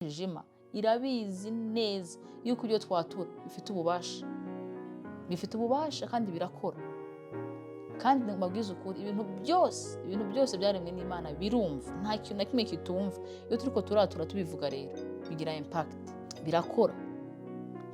y'umwijima irabizi neza yuko ibyo twatura bifite ububasha kandi birakora. Kandi mbabwiza ukuri ibintu byose byaremwe n'Imana birumva, nta kintu na kimwe kitumva. Iyo turiko turatura tubivuga rero bigira impact, birakora.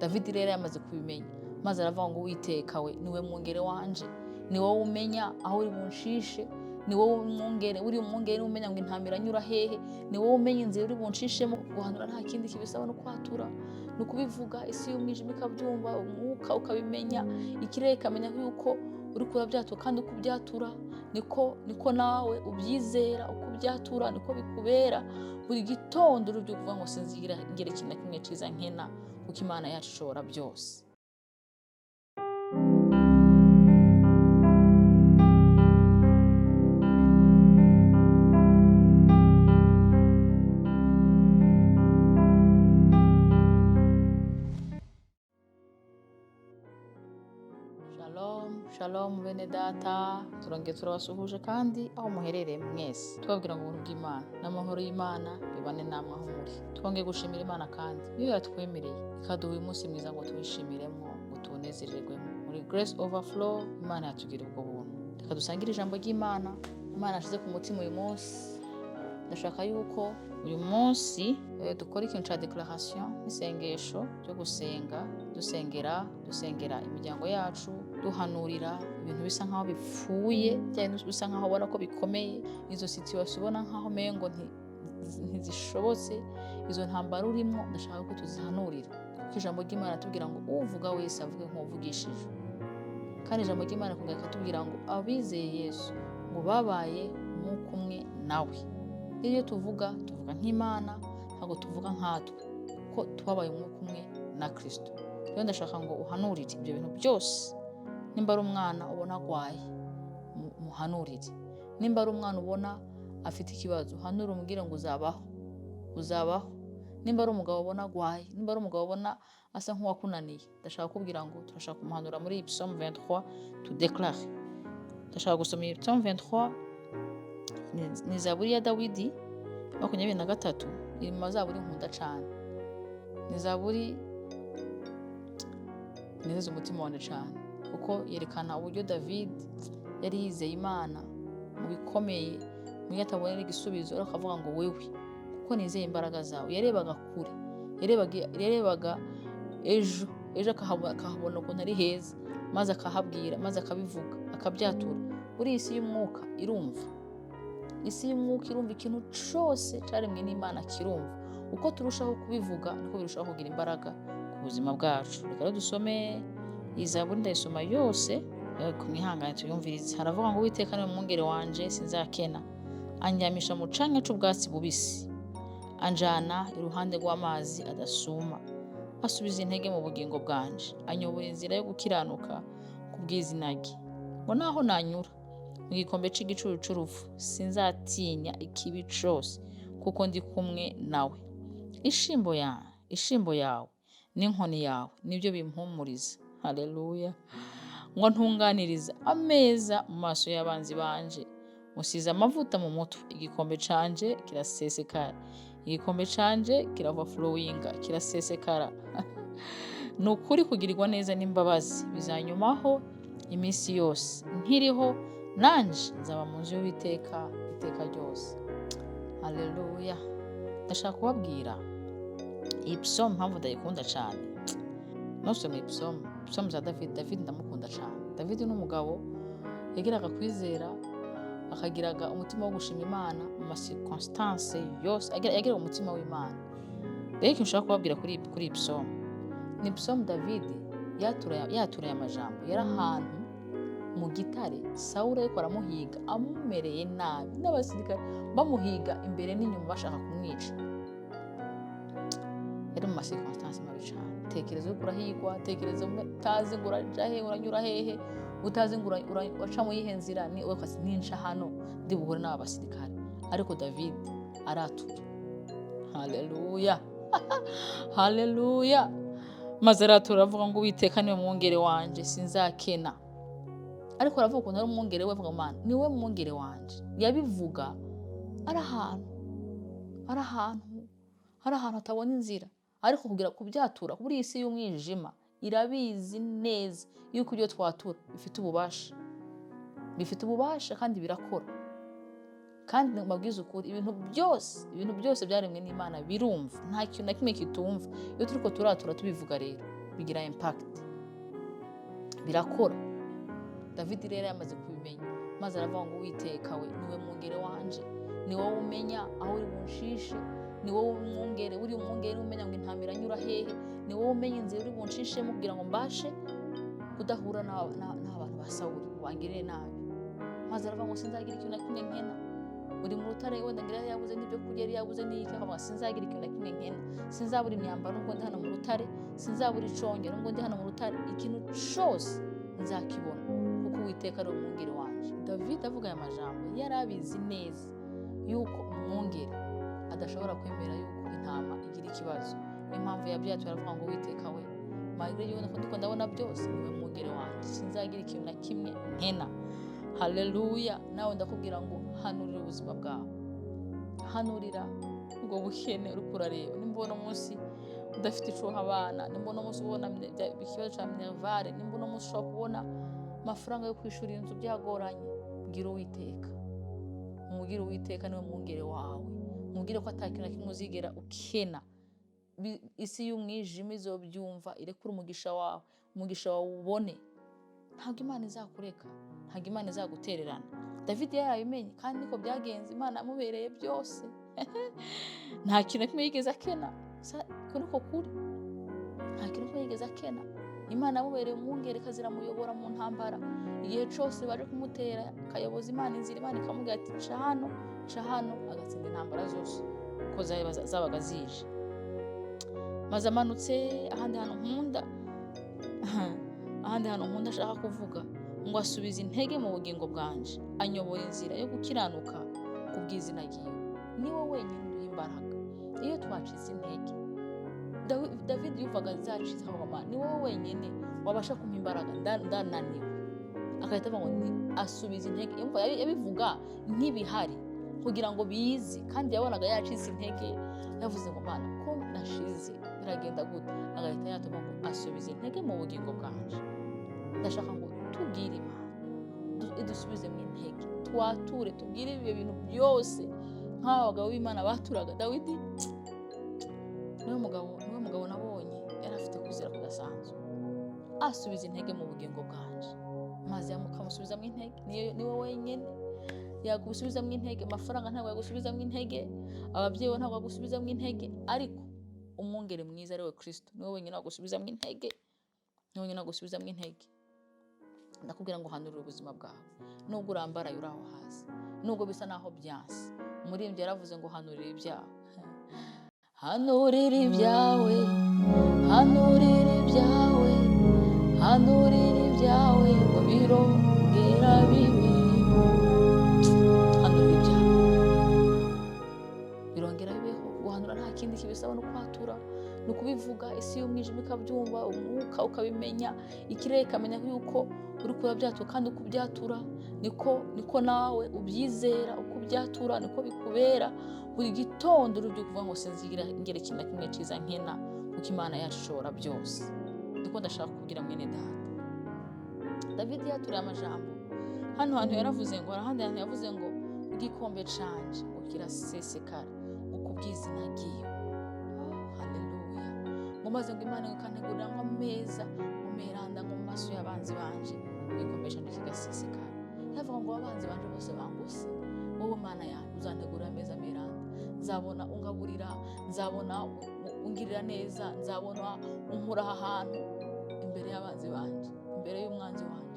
David rero yamaze kubimenya, maze aravuga ngo Uwiteka we niwe mwungere wanje, ni wowe umenya aho uri bunshishe, ni wowe umwungere umenya ngo intamira nyura hehe, ni wowe umenya inzira uri bunshishemo. Guhanura nta kindi kibisaba no kwatura, no kubivuga. Isi y'umwijima ikabyumva, umwuka ukabimenya, ikirere kamenya yuko uri kurabyatura, kandi uko ubyatura niko nawe ubyizera. Uko ubyatura niko bikubera. Buri gitondo uri byo kuvuga ngo sinzigira ngere ikintu na kimwe ciza nkena, kuko Imana yacu ishobora byose. Shalom bene data, turongeye turabasuhuje kandi aho muherereye mwese, tubabwira ngo ubuntu bw'Imana n'amahoro y'Imana bibane namwe aho muri. Twongeye gushimira Imana kandi iyo yatwemereye ikaduha uyu munsi mwiza ngo tuwishimiremo, ngo tunezererwemo. Muri Grace Overflow Imana yatugira ubwo buntu. Reka dusangire ijambo ry'Imana Imana yashize ku mutima uyu munsi. Ndashaka yuko uyu munsi dukora ikintu ca declaration, isengesho ryo gusenga, dusengera imiryango yacu, duhanurira ibintu bisa nkaho bipfuye, bisa nkaho ubona ko bikomeye, izo situation ubona nkaho mengo ntizishobotse, izo ntambara urimo. Ndashaka ko tuzihanurira, kuko ijambo ry'Imana tubwira ngo uvuga wese avuge nk'uvugishije. Kandi ijambo ry'Imana kongera katubwira ngo abizeye Yesu ngo babaye umwuka umwe nawe. Iyo tuvuga nk'Imana, ntabwo tuvuga nkatwe, ko twabaye umwuka umwe na Kristo. Rero ndashaka ngo uhanurire ibyo bintu byose. Nimba ari umwana ubona agwaye, muhanurire. Nimba ari umwana ubona afite ikibazo, uhanure umubwire ngo uzabaho. Nimba ari umugabo ubona agwaye, nimba ari umugabo ubona asa nk'uwakunaniye, ndashaka kubwira ngo turashaka kumuhanura muri Psalm 23 tudeclare. Ndashaka gusoma Psalm 23, ni Zaburi ya Dawidi 23, iri mu mazaburi nkunda cyane. Ni Zaburi neza umutima wanje cyane, kuko yerekana uburyo David yari yizeye Imana mu bikomeye, mu yatabonera igisubizo, akavuga ngo wewe kuko nizeye imbaraga zawe. Yarebaga kure, yarebaga ejo akahabona ukuntu ari heza, maze akahabwira, maze akabivuga, akabyatura. Buri isi y'umwuka irumva, isi y'umwuka irumva ikintu cyose cyaremwe n'Imana kirumva. Uko turushaho kubivuga niko birushaho kugira imbaraga ku buzima bwacu. Reka dusome Zaburi, ndayisoma yose ku mihangane tuyumvirize. Haravuga ngo Uwiteka niwe mwungere wanje, sinzakena. Andyamisha mu canya c'ubwatsi bubisi, anjana iruhande rw'amazi adasuma. Asubiza intege mu bugingo bwanje, anyobora inzira yo gukiranuka kubw'izina rye. Ngo naho nanyura mu gikombe c'igicuru c'urupfu, sinzatinya ikibi cose, kuko ndi kumwe nawe. Ishimbo yawe n'inkoni yawe nibyo bimpumuriza. Haleluya. Ngo ntunganiriza ameza mu maso y'abanzi banje, musize amavuta mu mutwe. Igikombe canje kirasesekara, igikombe canje kirava flowinga, kirasesekara. Nukuri kugirirwa neza n'imbabazi bizanyumaho iminsi yose. Nkiriho nanje nzaba mu nzu y'Uwiteka iteka ryose. Haleluya. Ndashaka kubabwira iyi Psalm mpamvu ndayikunda cyane. Nosomye Psalm za David ndamukunda cyane. David ni umugabo yagiraga kwizera, akagiraga umutima wo gushima Imana mu circonstance yose, yagiraga umutima w'Imana. Rero ikintu nshaka kubabwira kuri Psalm, ni Psalm David yatureye amajambo. Yari ahantu mu gitare, Sawuli ariko aramuhiga, amumereye nabi, n'abasirikare bamuhiga imbere n'inyuma bashaka kumwica. Yari mu circonstance mabi cyane. Tekereza uko urahigwa, tekereza utazi ngo uraja hehe, uranyura hehe, utazi ngo uraca mu yihe nzira, ni ukasi ninca hano ndi buhure n'aba basirikare. Ariko David aratura. Haleluya. Haleluya. Maze aratura avuga ngo Uwiteka niwe mwungere wanje, sinzakena. Ariko aravuga ukuntu ari umwungere we, avuga Mana niwe mwungere wanje. Yabivuga ari ahantu hari ahantu atabona inzira, ariko kugira kubyatura kuri iyi si y'umwijima irabizi neza yuko ibyo twatura bifite ububasha kandi birakora. Kandi mbabwiza ukuri, ibintu byose byaremwe n'Imana birumva, nta kintu na kimwe kitumva. Iyo turiko turatura tubivuga rero bigira impact, birakora. David rero yamaze kubimenya, maze aravuga ngo Uwiteka we niwe mwungere wanje, ni wowe umenya aho uri bunshishe, ni wowe umwungere umenya ngo intama iranyura hehe, ni wowe umenya inzira uri bunshishemo kugira ngo mbashe kudahura n'abantu ba Sawuli bangirire nabi. Maze aravuga ngo sinzagira ikintu na kimwe nkena. Uri mu rutare, wenda ngira yabuze n'ibyo kurya, yari yabuze n'iki, akavuga sinzagira ikintu na kimwe nkena, sinzabura imyambaro nubwo ndi hano mu rutare, sinzabura iconge nubwo ndi hano mu rutare, ikintu cyose nzakibona kuko Uwiteka ari umwungere wanje. David avuga aya majambo yari abizi neza yuko umwungere adashobora kwemera yuko intama igira ikibazo. Impamvu yabyatuye aravuga ngo Uwiteka we magire yone ko ndiko ndabona byose, niwe mwungere wanje, sinzagira ikintu na kimwe nkena. Haleluya. Nawe ndakubwira ngo hanurira ubuzima bwawe, hanurira ubwo bukene uri kurareba. Nimbona umunsi udafite ico abana, nimbona umunsi ubona ikibazo ca minervare, nimbona umunsi ushobora kubona amafaranga yo kwishura inzu byagoranye, bwira Uwiteka. Umubwire Uwiteka niwe mwungere wawe, mubwire ko atakintu na kimwe uzigera ukena. Isi y'umwijima izobyumva, irekura umugisha wawe ubone. Ntabwo Imana izakureka, ntabwo Imana izagutererana. David yarabimenye kandi niko byagenze, Imana yamubereye byose. Nta kintu na kimwe yigeze akena, niko kuri, nta kintu na kimwe yigeze akena. Imana yamubereye umwungere, ikaziramuyobora mu ntambara. Igihe cyose baje kumutera, akayoboza Imana inzira, Imana ikamubwira ati ca hano, agatsinda intambara zose uko zabaga zije. Maze amanutse ahandi hantu nkunda ashaka kuvuga ngo asubize intege mu bugingo bwanje, anyobora inzira yo gukiranuka ku bw'izina ryiwe. Ni wowe wenyine uduha imbaraga iyo twacitse intege. David yumvaga zacitse aho, ni wowe wenyine wabasha kumpa imbaraga, ndananiwe. Agahita avuga ngo asubiza intege. Yabivuga nk'ibihari kugira ngo bizi, kandi yabonaga yacitse intege. Yavuze ngo Mana ko nashize biragenda gute? Agahita yatuma ngo asubize intege mu bugingo bwanje. Ndashaka ngo tubwire Imana idusubize mu intege, twature, tubwire ibyo bintu byose nk'abagabo b'Imana baturaga. Dawidi niwe mugabo nabonye yari afite kwizera kudasanzwe. Asubiza intege mu bugingo bwanje, maze yamukamusubiza mu intege. Niwe wenyine yagusubiza mu intege. Amafaranga ntabwo yagusubiza mu intege, ababyeyi ntabwo yagusubiza mu intege, ariko umwungere mwiza ari we Kristo niwe wenyine wagusubiza mu intege, niwe wenyine wagusubiza mu intege. Ndakubwira ngo hanurira ubuzima bwawe, nubwo urambaraye uri aho hasi, nubwo bisa naho byanse. Umuririmbyi yaravuze ngo hanurira ibyawe, hanurira ibyawe, hanurira ibyawe, hanurira ibyawe ngo birongera bibeho. Hanurira ibyawe birongera bibeho. Guhanura nta kindi kibisaba, no kwatura, no kubivuga. Isi y'umwijima ikabyumva, umwuka ukabimenya, ikirere ikamenya yuko uri kurabyatura, kandi uko ubyatura niko nawe ubyizera. Uko ubyatura niko bikubera. Buri gitondo uri kuvuga ngo sinzigira ngere ikintu na kimwe cyiza nkena, kuko Imana yacu ishobora byose. Niko ndashaka kubwira mwene data. David yaturiye amajambo hano hantu yaravuze ngo, ahandi hantu yavuze ngo igikombe canje ngo kirasesekara uko ubw'izina ryiwe. Haleluya. Ngo maze ngo Imana ikantegurira ameza mu miranda ngo mu maso y'abanzi banje, igikombe canje kigasesekara. Yavuga ngo abanzi banje bose bangose, wowe Mana yanjye uzantegurira ameza miranda. Nzabona ungaburira, nzabona ungirira neza, nzabona unkura ahantu imbere y'abanzi banje, imbere y'umwanzi wanje.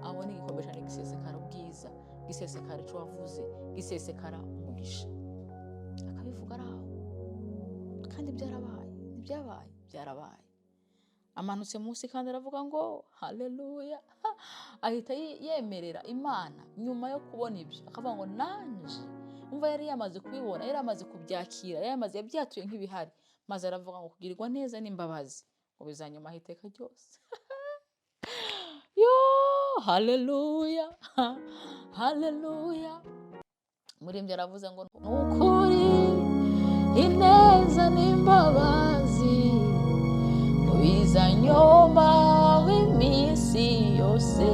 Abona igikombe canje gisesekara ubwiza, gisesekara ico wavuze, gisesekara umugisha. Akabivuga araho, kandi byarabaye. Amanutse munsi kandi aravuga ngo haleluya. Ahita yemerera Imana nyuma yo kubona ibyo, akavuga ngo nanje umva yari yamaze kubibona, yari yamaze kubyakira, yari yamaze yabyatuye nk'ibihari. Maze aravuga ngo kugirirwa neza n'imbabazi ngo bizanyuma iteka ryose. Yo, haleluya, haleluya. Umuririmbyi aravuze ngo nukuri ineza n'imbabazi bizanyoma w'iminsi yose,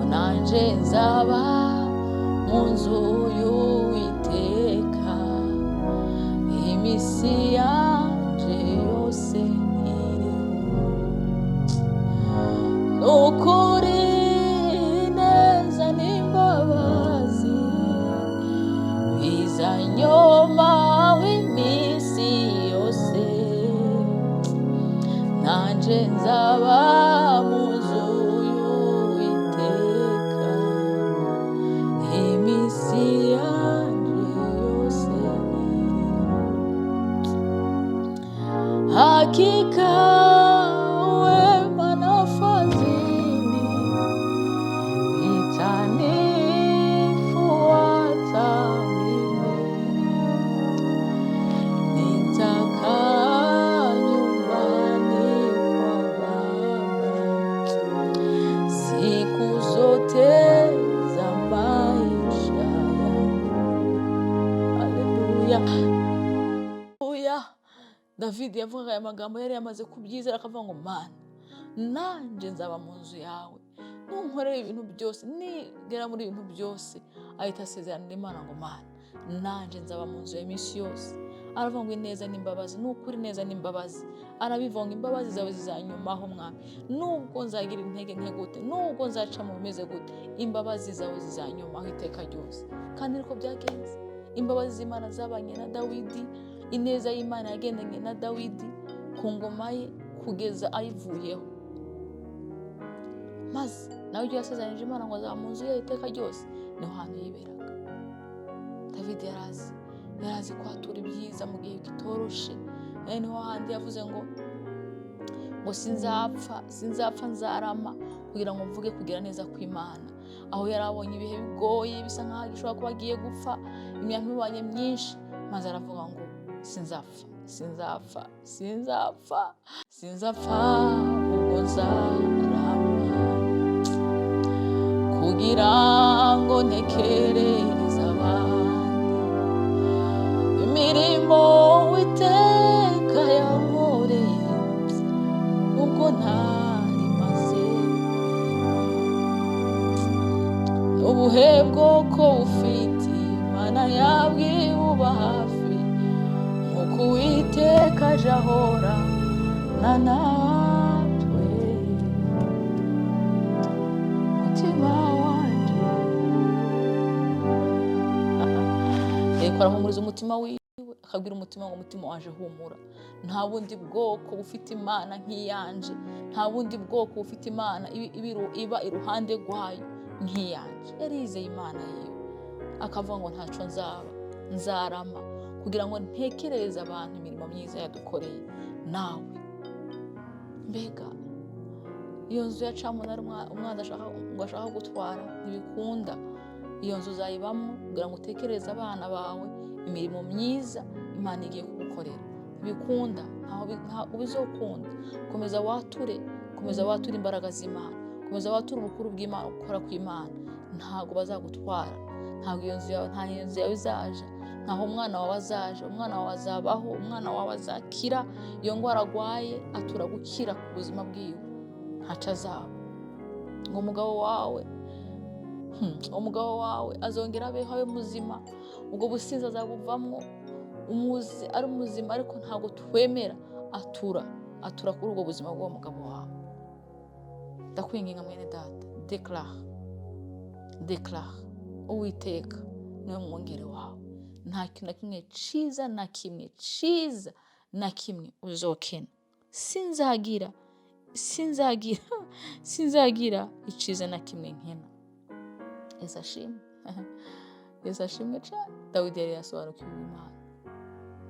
nanje nzaba mu nzu y'Uwiteka iminsi yanje yose iriho. Nukuri ineza n'imbabazi bizanyoma w'iminsi yose, nanje nzaba mu nzu y'Uwiteka iminsi yanje yose iriho. Hakika wema na fadhili vitanifuata mimi, nitakaa nyumbani kwa Baba siku zote za maisha yangu. Haleluya. David yavuga aya magambo yari yamaze kubyizera, akavuga ngo Mana, nanje nzaba mu nzu yawe, nunkorera ibintu byose, nigera muri ibintu byose. Ahita asezerana Imana ngo Mana, nanje nzaba mu nzu yawe iminsi yose. Aravuga ngo ineza n'imbabazi, nukuri neza n'imbabazi, arabivuga ngo imbabazi zawe zizanyumaho Mwami, nubwo nzagira intege nke gute, nubwo nzaca mu bimeze gute, imbabazi zawe zizanyumaho iteka ryose. Kandi niko byagenze. Imbabazi z'Imana zabanye na Dawidi, ineza y'Imana yagendanye na Dawidi ku ngoma ye kugeza ayivuyeho. Maze nawe ibyo yasezeranyije Imana ngo azaba mu nzu ye iteka ryose, niho hantu yiberaga. David yarazi kwatura ibyiza mu gihe kitoroshe. Niho handi yavuze ngo sinzapfa nzarama kugira ngo mvuge kugira neza kw'Imana. Aho yarabonye ibihe bigoye bisa nkaho gishobora kuba agiye gupfa, imyaka ibanye myinshi, maze aravuga ngo sinzapfa ubwo nzarama kugira ngo ntekereze abandi imirimo Uwiteka yankoreye ubwo ntari maze ubuhe bwoko bufite Imana yabwibuba hafi, nk'uko Uwiteka aje ahora na natwe. Mutima wanje reka arahumuriza umutima wiwe, akabwira umutima ngo umutima wanje humura. Nta bundi bwoko bufite Imana nk'iyanje, nta bundi bwoko bufite Imana iba iruhande rwayo nk'iyanje. Yarizeye Imana yiwe, akavuga ngo ntaco nzarama kugira ngo ntekerereze abantu imirimo myiza yadukoreye. Nawe mbega iyo nzu ya Camuna umwana ashaka gutwara, ntibikunda. Iyo nzu uzayibamo kugira ngo utekereze abana bawe imirimo myiza Imana igiye kugukorera. Ntibikunda, ntaho ubizokunda. Komeza wature imbaraga z'Imana, komeza wature ubukuru bw'Imana, gukora kw'Imana. Ntago bazagutwara, ntago iyo nzu yawe izaja, ntaho umwana wawe azaje. Umwana wawe azabaho, umwana wawe azakira. Iyo ngwara arwaye atura gukira ku buzima bwiwe, ntaco azaba. Ngo umugabo wawe azongera abeho, abe muzima. Ubwo businzi azabuvamwo, umuzi ari muzima, ariko ntago twemera atura kuri ubwo buzima bw'uwo mugabo wawe. Ndakwinginga mwene data, declare Uwiteka niwe mwongere wawe. Nta kintu na kimwe ciza na kimwe uzokena. Sinzagira iciza na kimwe nkena. Yesu ashimwe cyane. Dawidi yari yasobanukiwe Imana.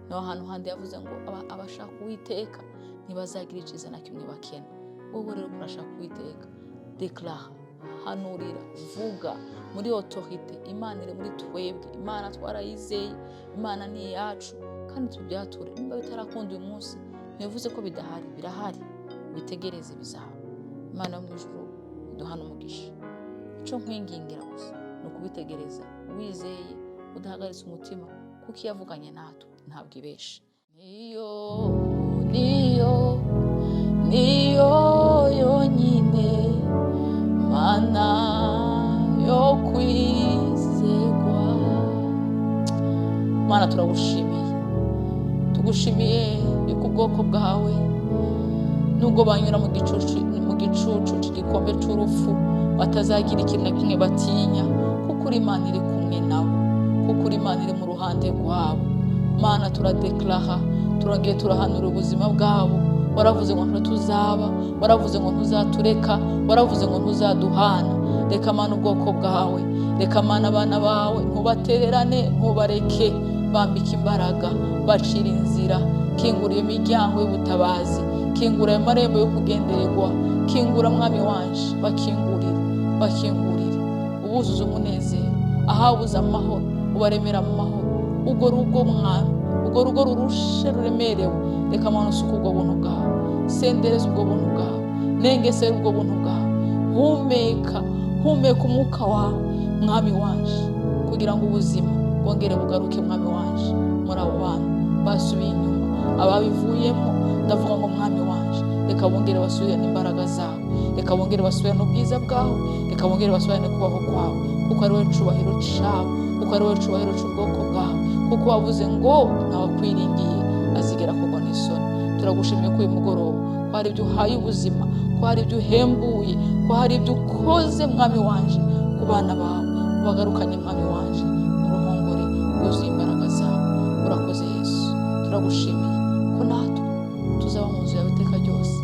Niho hantu handi yavuze ngo abashaka Uwiteka ntibazagira iciza na kimwe bakena. Wowe rero urashaka Uwiteka, declare, hanurira, vuga muri autorite. Imana iri muri twebwe, Imana twarayizeye, Imana ni yacu, kandi tubyature. Nimba bitarakunda uyu munsi, ntibivuze ko bidahari, birahari. Bitegereze bizaba. Imana yo mu ijuru iduhana umugisha. Ico nkwingingira gusa ni ukubitegereza wizeye, udahagaritse umutima, kuko iyo yavuganye natwe ntabwo ibesha. niyo yonyine mana yo kwizerwa. Mana turagushimiye, tugushimiye yuko ubwoko bwawe nubwo banyura mu gicucu cy'igikombe cy'urupfu batazagira ikintu na kimwe batinya, kuko uri Imana iri kumwe nabo, kuko uri Imana iri mu ruhande rwabo. Mana turadeklara, turongeye turahanura ubuzima bwabo. Waravuze ngo ntituzaba, waravuze ngo ntuzatureka, waravuze ngo ntuzaduhana. Reka Mana ubwoko bwawe, reka Mana abana bawe ntubatererane, ntubareke, bambika imbaraga, bacira inzira. Kingura iyo miryango y'ubutabazi, kingura ayo marembo yo kugendererwa, kingura Mwami wanje, bakingurire ubuzuza umunezero, ahabuze amahoro ubaremera mu mahoro. Ubwo rugo Mwami, ubwo rugo rurushe ruremerewe, reka Mana usuke ubwo buntu bwawe, sendereza ubwo buntu bwawe, nengesera ubwo buntu bwawe. Humeka umwuka wawe Mwami wanje, kugira ngo ubuzima bwongere bugaruke Mwami wanje muri abo bantu basubiye inyuma, ababivuyemo. Ndavuga ngo Mwami wanje, reka bongere basubirane imbaraga zawe, reka bongere basubirane ubwiza bwawe, reka bongere basubirane kubaho kwawe, kuko ari wowe cubahiro cabo, kuko ari wowe cubahiro c'ubwoko bwawe, kuko wavuze ngo ntawakwiringiye azigera kugwa n'isoni. Turagushimiye ko uyu mugoroba ko hari ibyo uhaye ubuzima, ko hari ibyo uhembuye, ko hari ibyo ukoze Mwami wanje ku bana bawe, ubagarukanye Mwami wanje mu ruhongore rwuzuye imbaraga zawe. Urakoze Yesu, turagushimiye ko natwe tuzaba mu nzu yawe iteka ryose.